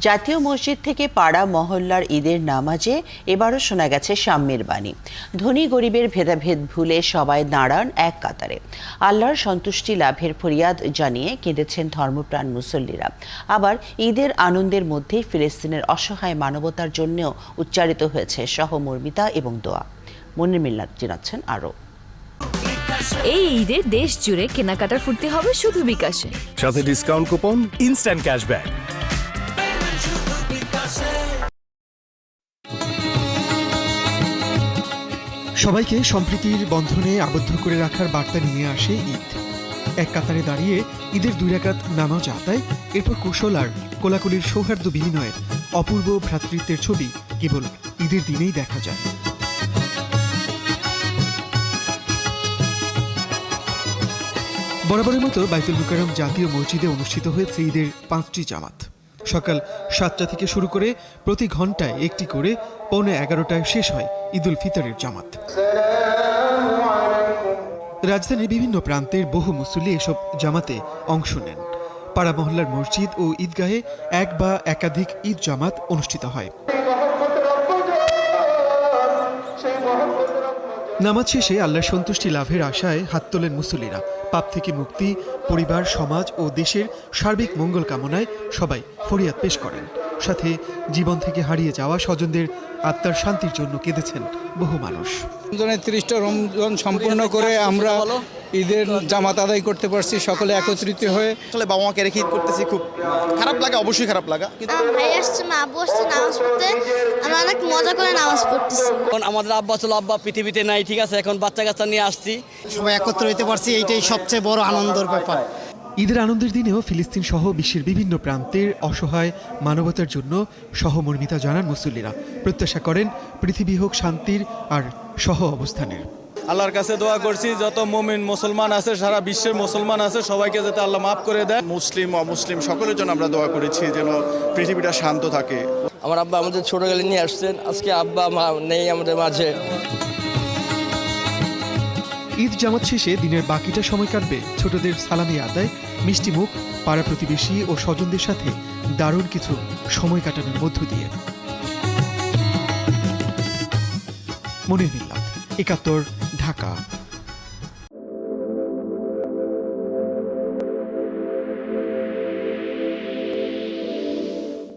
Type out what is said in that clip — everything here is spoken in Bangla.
জাতীয় মসজিদ থেকে পাড়া মহল্লার ঈদের নামাজে এবারও শোনা গেছে সাম্যের বাণী। ধনী গরিবের ভেদাভেদ ভুলে সবাই দাঁড়ান এক কাতারে। আল্লাহর সন্তুষ্টি লাভের ফরিয়াদ জানিয়ে কেঁদেছেন ধর্মপ্রাণ মুসল্লিরা। আবার ঈদের আনন্দের মধ্যেই ফিলিস্তিনের অসহায় মানবতার জন্যও উচ্চারিত হয়েছে সহমর্মিতা এবং দোয়া। মনির মিল্লাত জানাচ্ছেন আরও। এই ঈদে দেশ জুড়ে কেনাকাটার ফুর্তি হবে শুধু বিকাশে, সাথে ডিসকাউন্ট কুপন, ইনস্ট্যান্ট ক্যাশব্যাক। সবাইকে সম্প্রীতির বন্ধনে আবদ্ধ করে রাখার বার্তা নিয়ে আসে ঈদ। এক কাতারে দাঁড়িয়ে ঈদের 2 রাকাত নামাজ আদায়, এরপর কুশল আর কোলাকুলির সৌহার্দ্য বিনিময়ের অপূর্ব ভ্রাতৃত্বের ছবি কেবল ঈদের দিনেই দেখা যায়। বরাবরের মতো বাইতুল মুকাররম জাতীয় মসজিদে অনুষ্ঠিত হয়েছে ঈদের 5টি জামাত। সকাল 7টা থেকে শুরু করে প্রতি ঘন্টায় একটি করে 10:45টায় শেষ হয় ঈদুল ফিতরের জামাত। রাজধানীর বিভিন্ন প্রান্তের বহু মুসল্লি এসব জামাতে অংশ নেন। পাড়া মহল্লার মসজিদ ও ঈদগাহে এক বা একাধিক ঈদ জামাত অনুষ্ঠিত হয়। নামাজ শেষে আল্লাহর সন্তুষ্টি লাভের আশায় হাত তোলেন মুসল্লিরা। পাপ থেকে মুক্তি, পরিবার, সমাজ ও দেশের সার্বিক মঙ্গল কামনায় সবাই ফরিয়াদ পেশ করেন। সাথে জীবন থেকে হারিয়ে যাওয়া স্বজনদের আত্মার শান্তির জন্য কেঁদেছেন বহু মানুষ। 30টা রমজান সম্পূর্ণ করে আমরা ঈদের জামাত আদায় করতে পারছি, সকলে একত্রিত হয়ে। আসলে বাবা মাকে রেখে ঈদ করতেছি, খুব খারাপ লাগে, অবশ্যই খারাপ লাগা। ভাই আসছে, মা আব্বু আসছে নামাজ পড়তে, আমরা অনেক মজা করে নামাজ পড়তেছি। এখন আমাদের আব্বা ছিল, আব্বা পৃথিবীতে নাই, ঠিক আছে, এখন বাচ্চা কাচ্চা নিয়ে আসছি, সবাই একত্র হইতে পারছি, এইটাই সবচেয়ে বড় আনন্দের ব্যাপার। ঈদের আনন্দের দিনেও ফিলিস্তিন সহ বিশ্বের বিভিন্ন প্রান্তের অসহায় মানবতার জন্য সহমর্মিতা জানান মুসল্লিরা। প্রত্যাশা করেন পৃথিবী হোক শান্তির আর সহ অবস্থানের। আল্লাহর কাছে দোয়া করছি, যত মুমিন মুসলমান আছে, সারা বিশ্বের মুসলমান আছে, সবাইকে যাতে আল্লাহ মাফ করে দেয়। মুসলিম অমুসলিম সকলের জন্য আমরা দোয়া করেছি যেন পৃথিবীটা শান্ত থাকে। আমার আব্বা আমাদের ছোটবেলায় নিয়ে আসছেন, আজকে আব্বা মা নেই আমাদের মাঝে। ঈদ জামাত শেষে দিনের বাকিটা সময় কাটবে ছোটদের সালামি আদায়, মিষ্টি মুখ, পাড়া প্রতিবেশী ও স্বজনদের সাথে দারুণ কিছু সময় কাটানোর মধ্য দিয়ে। মনির মিল্লাত, 71, ঢাকা।